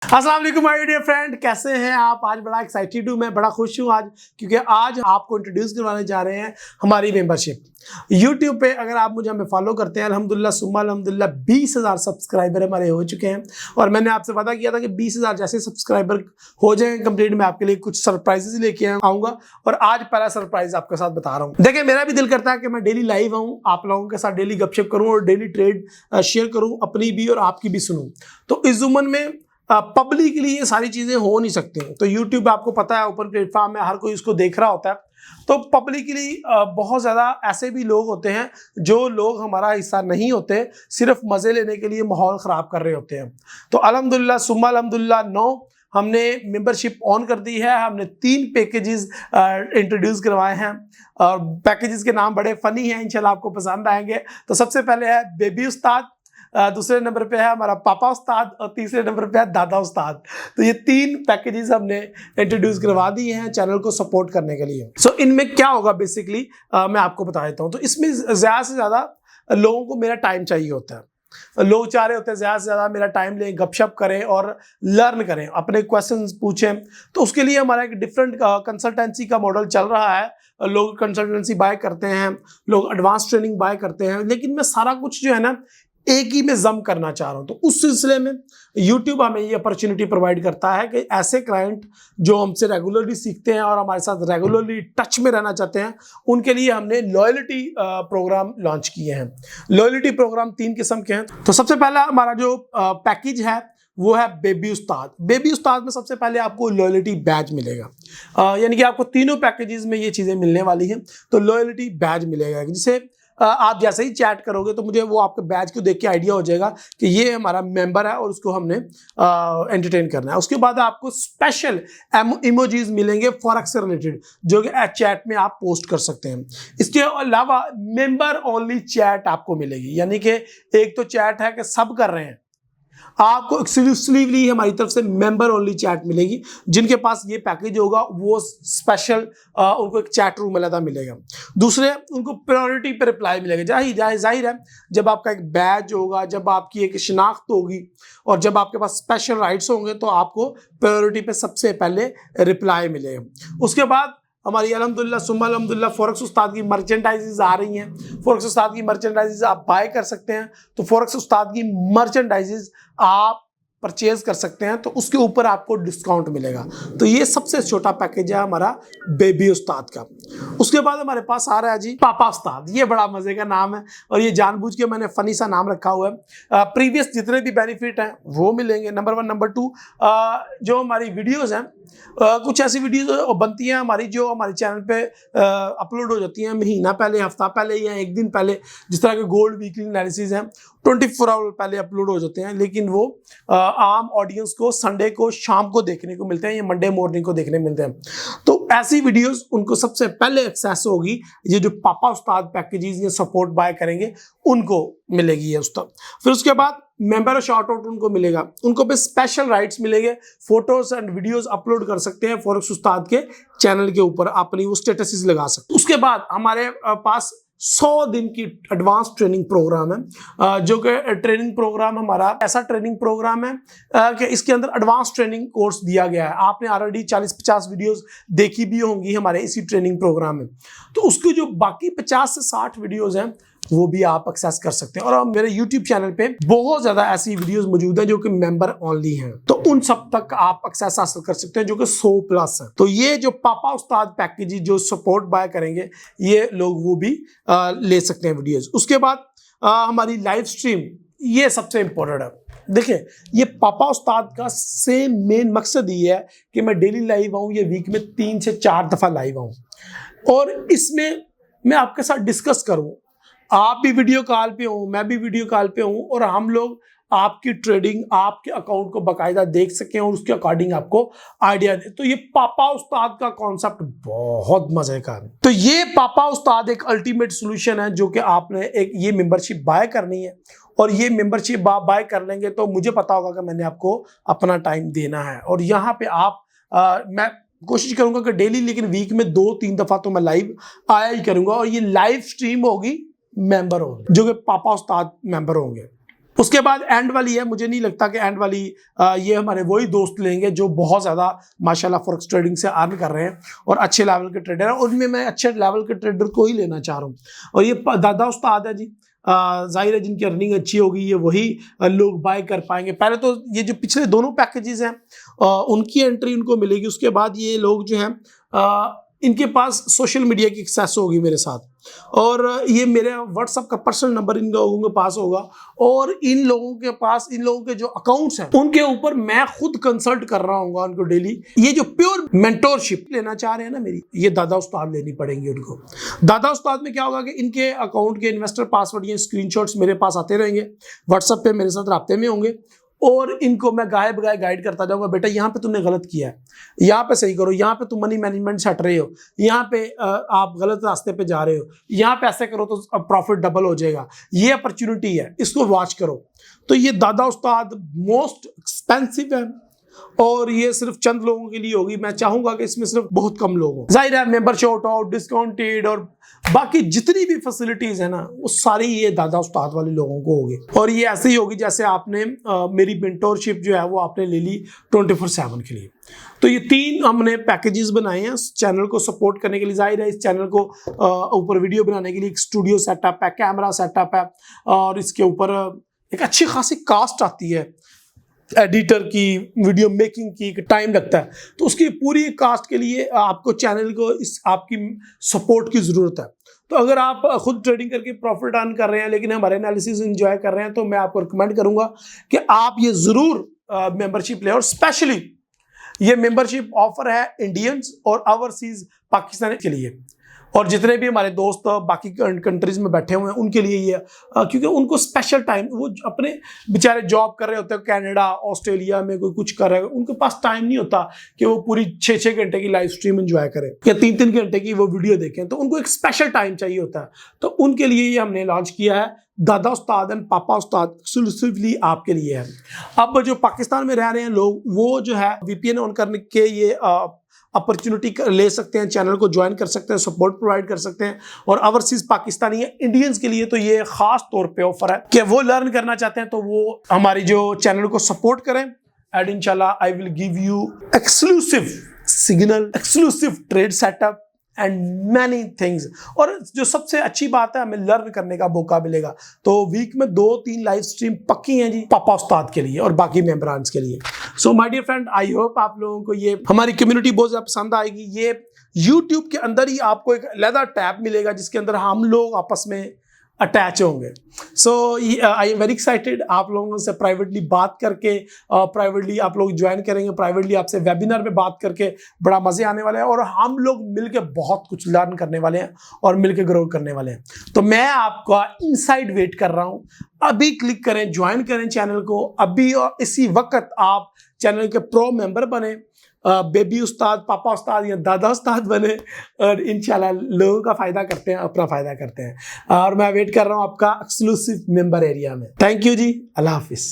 अस्सलाम वालेकुम my dear friend, कैसे हैं आप। आज बड़ा एक्साइटेड हूँ, मैं बड़ा खुश हूँ आज, क्योंकि आज आपको इंट्रोड्यूस करवाने जा रहे हैं हमारी मेंबरशिप। यूट्यूब पे अगर आप मुझे हमें फॉलो करते हैं, अल्हम्दुलिल्लाह सुम्मा अल्हम्दुलिल्लाह 20,000 सब्सक्राइबर हमारे हो चुके हैं। और मैंने आपसे वादा किया था कि 20,000 जैसे सब्सक्राइबर हो जाएंगे कंप्लीट, मैं आपके लिए कुछ सरप्राइजेस लेके आऊँगा। और आज पहला सरप्राइज आपके साथ बता रहा हूँ। देखिए, मेरा भी दिल करता है कि मैं डेली लाइव आऊँ, आप लोगों के साथ डेली गपशप करूँ और डेली ट्रेड शेयर करूँ, अपनी भी और आपकी भी सुनूँ। तो इस जुम्मन में पब्लिकली ये सारी चीजें हो नहीं सकती। तो यूट्यूब आपको पता है ओपन प्लेटफॉर्म में हर कोई इसको देख रहा होता है। तो पब्लिकली बहुत ज़्यादा ऐसे भी लोग होते हैं जो लोग हमारा हिस्सा नहीं होते, सिर्फ मज़े लेने के लिए माहौल ख़राब कर रहे होते हैं। तो अल्हम्दुलिल्लाह सुम्मा अल्हम्दुलिल्लाह 9 हमने मेंबरशिप ऑन कर दी है। हमने 3 पैकेजेस इंट्रोड्यूस करवाए हैं और पैकेजेस के नाम बड़े फ़नी हैं, इंशाल्लाह आपको पसंद आएंगे। तो सबसे पहले है बेबी उस्ताद, दूसरे नंबर पे है हमारा पापा उस्ताद और तीसरे नंबर पे है दादा उस्ताद। तो ये 3 पैकेजेस हमने इंट्रोड्यूस करवा दिए हैं चैनल को सपोर्ट करने के लिए। सो इनमें क्या होगा बेसिकली मैं आपको बता देता हूँ। तो इसमें ज़्यादा से ज़्यादा लोगों को मेरा टाइम चाहिए होता है। लोग चाह रहे होते हैं ज़्यादा से ज़्यादा मेरा टाइम लें, गपशप करें और लर्न करें, अपने क्वेश्चंस पूछें। तो उसके लिए हमारा एक डिफरेंट कंसल्टेंसी का मॉडल चल रहा है। लोग कंसल्टेंसी बाय करते हैं, लोग एडवांस ट्रेनिंग बाय करते हैं, लेकिन मैं सारा कुछ जो है ना एक ही में जम करना चाह रहा हूं। तो उस सिलसिले में YouTube हमें ये अपॉर्चुनिटी प्रोवाइड करता है कि ऐसे क्लाइंट जो हमसे रेगुलरली सीखते हैं और हमारे साथ रेगुलरली टच में रहना चाहते हैं, उनके लिए हमने लॉयल्टी प्रोग्राम लॉन्च किए हैं। लॉयल्टी प्रोग्राम 3 किस्म के हैं। तो सबसे पहला हमारा जो पैकेज है वो है बेबी उस्ताद। बेबी उस्ताद में सबसे पहले आपको लॉयल्टी बैज मिलेगा, यानी कि आपको तीनों पैकेजेस में ये चीज़ें मिलने वाली हैं। तो लॉयल्टी बैज मिलेगा, जिसे आप जैसे ही चैट करोगे तो मुझे वो आपके बैच को देख के आइडिया हो जाएगा कि ये हमारा मेंबर है और उसको हमने एंटरटेन करना है। उसके बाद आपको स्पेशल इमोजीज मिलेंगे फॉरेक्स से रिलेटेड, जो कि चैट में आप पोस्ट कर सकते हैं। इसके अलावा मेंबर ओनली चैट आपको मिलेगी, यानी कि एक तो चैट है कि सब कर रहे हैं, आपको एक्सक्लूसिवली हमारी तरफ से मेंबर ओनली चैट मिलेगी। जिनके पास ये पैकेज होगा वो स्पेशल उनको एक चैट रूम अलग मिलेगा। दूसरे, उनको प्रायोरिटी पे रिप्लाई मिलेगा। जाहिर है, जब आपका एक बैच होगा, जब आपकी एक शिनाख्त होगी और जब आपके पास स्पेशल राइट्स होंगे, तो आपको प्रायोरिटी पे सबसे पहले रिप्लाई मिलेगा। उसके बाद हमारी अल्हम्दुलिल्लाह सुम्मा अल्हम्दुलिल्लाह फॉरेक्स उस्ताद की मर्चेंडाइजेज आ रही हैं। फॉरेक्स उस्ताद की मर्चेंडाइजेज आप बाय कर सकते हैं। तो फॉरेक्स उस्ताद की मर्चेंडाइजेज आप परचेज कर सकते हैं, तो उसके ऊपर आपको डिस्काउंट मिलेगा। तो ये सबसे छोटा पैकेज है हमारा बेबी उस्ताद का। उसके बाद हमारे पास आ रहा है जी पापा उस्ताद। ये बड़ा मजे का नाम है और ये जानबूझ के मैंने फनी सा नाम रखा हुआ है। प्रीवियस जितने भी बेनिफिट हैं वो मिलेंगे, नंबर 1। नंबर 2, जो हमारी वीडियोज़ हैं, कुछ ऐसी वीडियोज़ बनती हैं हमारी जो हमारे चैनल पे अपलोड हो जाती हैं महीना पहले, हफ्ता पहले या एक दिन पहले। जिस तरह के गोल्ड वीकली एनालिसिस हैं 24 आवर पहले अपलोड हो जाते हैं, लेकिन वो आम ऑडियंस को संडे को शाम को देखने को मिलते हैं या मंडे मॉर्निंग को देखने मिलते हैं। तो ऐसी वीडियोस उनको सबसे पहले एक्सेस होगी। ये जो पापा उस्ताद पैकेजेस ये सपोर्ट बाय करेंगे उनको मिलेगी ये उस्ताद। फिर उसके बाद मेंबर और शॉर्ट आउट उनको मिलेगा, उनको पे स्पेशल राइट्स मिलेंगे, फोटोज एंड वीडियोस अपलोड कर सकते हैं फॉरेक्स उस्ताद के चैनल के ऊपर, अपनी वो स्टेटसेस लगा सकते हैं। उसके बाद हमारे पास 100 दिन की एडवांस ट्रेनिंग प्रोग्राम है, जो कि ट्रेनिंग प्रोग्राम हमारा ऐसा ट्रेनिंग प्रोग्राम है कि इसके अंदर एडवांस ट्रेनिंग कोर्स दिया गया है। आपने ऑलरेडी 40-50 वीडियोस देखी भी होंगी हमारे इसी ट्रेनिंग प्रोग्राम में। तो उसके जो बाकी 50 से 60 वीडियोस हैं वो भी आप एक्सेस कर सकते हैं। और मेरे YouTube चैनल पे बहुत ज्यादा ऐसी वीडियोस मौजूद हैं जो कि मेंबर ओनली हैं, तो उन सब तक आप एक्सेस हासिल कर सकते हैं, जो कि 100+ है। तो ये जो पापा उस्ताद पैकेज जो सपोर्ट बाय करेंगे ये लोग वो भी ले सकते हैं वीडियोस। उसके बाद हमारी लाइव स्ट्रीम, ये सबसे इंपॉर्टेंट है। देखिए, ये पापा उस्ताद का सेम मेन मकसद ये है कि मैं डेली लाइव आऊँ, ये वीक में 3 से 4 दफा लाइव आऊँ और इसमें मैं आपके साथ डिस्कस करूँ। आप भी वीडियो कॉल पे हो, मैं भी वीडियो कॉल पे हूँ और हम लोग आपकी ट्रेडिंग, आपके अकाउंट को बाकायदा देख सकें और उसके अकॉर्डिंग आपको आइडिया दे। तो ये पापा उस्ताद का कॉन्सेप्ट बहुत मजे का है। तो ये पापा उस्ताद एक अल्टीमेट सोल्यूशन है, जो कि आपने एक ये मेंबरशिप बाय करनी है और ये मेंबरशिप बाय कर लेंगे तो मुझे पता होगा कि मैंने आपको अपना टाइम देना है। और यहाँ पे आप मैं कोशिश करूंगा कि डेली, लेकिन वीक में 2-3 दफा तो मैं लाइव आया ही करूंगा और ये लाइव स्ट्रीम होगी मेंबर होंगे, जो कि पापा उस्ताद मेंबर होंगे। उसके बाद एंड वाली है, मुझे नहीं लगता कि एंड वाली ये हमारे वही दोस्त लेंगे जो बहुत ज़्यादा माशाल्लाह फॉरेक्स ट्रेडिंग से अर्न कर रहे हैं और अच्छे लेवल के ट्रेडर हैं। उनमें मैं अच्छे लेवल के ट्रेडर को ही लेना चाह रहा हूँ। और ये दादा उस्ताद है जी, जाहिर है जिनकी अर्निंग अच्छी होगी ये वही लोग बाय कर पाएंगे। पहले तो ये जो पिछले दोनों पैकेजेस हैं उनकी एंट्री उनको मिलेगी, उसके बाद ये लोग जो हैं इनके पास सोशल मीडिया की एक्सेस होगी मेरे साथ, और ये मेरे व्हाट्सएप का पर्सनल नंबर इन लोगों के पास होगा, और इन लोगों के पास इन लोगों के जो अकाउंट्स हैं उनके ऊपर मैं खुद कंसल्ट कर रहा हूँ उनको डेली। ये जो प्योर मेंटोरशिप लेना चाह रहे हैं ना मेरी, ये दादा उस्ताद लेनी पड़ेंगी उनको। दादा उस्ताद में क्या होगा कि इनके अकाउंट के इन्वेस्टर पासवर्ड या स्क्रीनशॉट्स मेरे पास आते रहेंगे, व्हाट्सएप पे मेरे साथ राब्ते में होंगे, और इनको मैं गाय बगाए गाइड करता जाऊंगा, बेटा यहाँ पे तुमने गलत किया है, यहाँ पे सही करो, यहाँ पे तुम मनी मैनेजमेंट छट रहे हो, यहाँ पे आप गलत रास्ते पे जा रहे हो, यहाँ पे ऐसे करो तो प्रॉफिट डबल हो जाएगा, ये अपॉर्चुनिटी है, इसको वॉच करो। तो ये दादा उस्ताद मोस्ट एक्सपेंसिव है और ये सिर्फ चंद लोगों के लिए होगी। मैं चाहूंगा कि इसमें सिर्फ बहुत कम लोग हो। जाहिर है मेंबरशिप आउट, डिस्काउंटेड और बाकी जितनी भी फैसिलिटीज है ना वो सारी ये दादा उस्ताद वाले लोगों को होगी। और ये ऐसे ही होगी जैसे आपने मेरी मेंटोरशिप जो है वो आपने ले ली 24/7 के लिए। तो ये 3 हमने पैकेजेस बनाए हैं चैनल को सपोर्ट करने के लिए। जाहिर है इस चैनल को ऊपर वीडियो बनाने के लिए एक स्टूडियो सेटअप है, कैमरा सेटअप है, और इसके ऊपर एक अच्छी खासी कास्ट आती है एडिटर की, वीडियो मेकिंग की, टाइम लगता है। तो उसकी पूरी कास्ट के लिए आपको चैनल को इस आपकी सपोर्ट की ज़रूरत है। तो अगर आप खुद ट्रेडिंग करके प्रॉफिट अर्न कर रहे हैं लेकिन हमारे एनालिसिस एंजॉय कर रहे हैं तो मैं आपको रिकमेंड करूंगा कि आप ये ज़रूर मेंबरशिप लें। और स्पेशली ये मेंबरशिप ऑफर है इंडियंस और ओवरसीज पाकिस्तानी के लिए, और जितने भी हमारे दोस्त बाकी कंट्रीज में बैठे हुए हैं उनके लिए ये, क्योंकि उनको स्पेशल टाइम, वो अपने बेचारे जॉब कर रहे होते हैं कनाडा ऑस्ट्रेलिया में, कोई कुछ कर रहे हैं, उनके पास टाइम नहीं होता कि वो पूरी 6-6 घंटे की लाइव स्ट्रीम एंजॉय करें या 3-3 घंटे की वो वीडियो देखें। तो उनको एक स्पेशल टाइम चाहिए होता है। तो उनके लिए ये हमने लॉन्च किया है, दादा उस्ताद एंड पापा उस्ताद एक्सक्लूसिवली आपके लिए है। अब जो पाकिस्तान में रह रहे हैं लोग वो जो है VPN ऑन करने के ये अपॉर्चुनिटी ले सकते हैं, चैनल को ज्वाइन कर सकते हैं, सपोर्ट प्रोवाइड कर सकते हैं। और ओवरसीज पाकिस्तानी इंडियंस के लिए तो ये खास तौर पे ऑफर है कि वो लर्न करना चाहते हैं तो वो हमारी जो चैनल को सपोर्ट करें, एंड इंशाल्लाह I will give you exclusive signal, exclusive trade setup and many things. और जो सबसे अच्छी बात है, हमें लर्न करने का मौका मिलेगा। तो वीक में 2-3 लाइव स्ट्रीम पक्की हैं जी पापा उस्ताद के लिए और बाकी मेंबरान्स के लिए। So my dear friend, I hope आप लोगों को ये हमारी कम्युनिटी बहुत ज़्यादा पसंद आएगी। ये YouTube के अंदर ही आपको एक अलग टैब मिलेगा जिसके अंदर हम लोग आपस में अटैच होंगे। सो आई एम वेरी एक्साइटेड आप लोगों से प्राइवेटली बात करके, प्राइवेटली आप लोग ज्वाइन करेंगे, प्राइवेटली आपसे वेबिनार में बात करके बड़ा मज़े आने वाले हैं, और हम लोग मिलके बहुत कुछ लर्न करने वाले हैं और मिलके ग्रो करने वाले हैं। तो मैं आपका इनसाइड वेट कर रहा हूँ। अभी क्लिक करें, ज्वाइन करें चैनल को अभी, और इसी वक्त आप चैनल के प्रो मेंबर बने, बेबी उस्ताद, पापा उस्ताद या दादा उस्ताद बने, और इंशाल्लाह लोगों का फ़ायदा करते हैं, अपना फ़ायदा करते हैं। और मैं वेट कर रहा हूँ आपका एक्सक्लूसिव मेंबर एरिया में। थैंक यू जी, अल्लाह हाफिज़।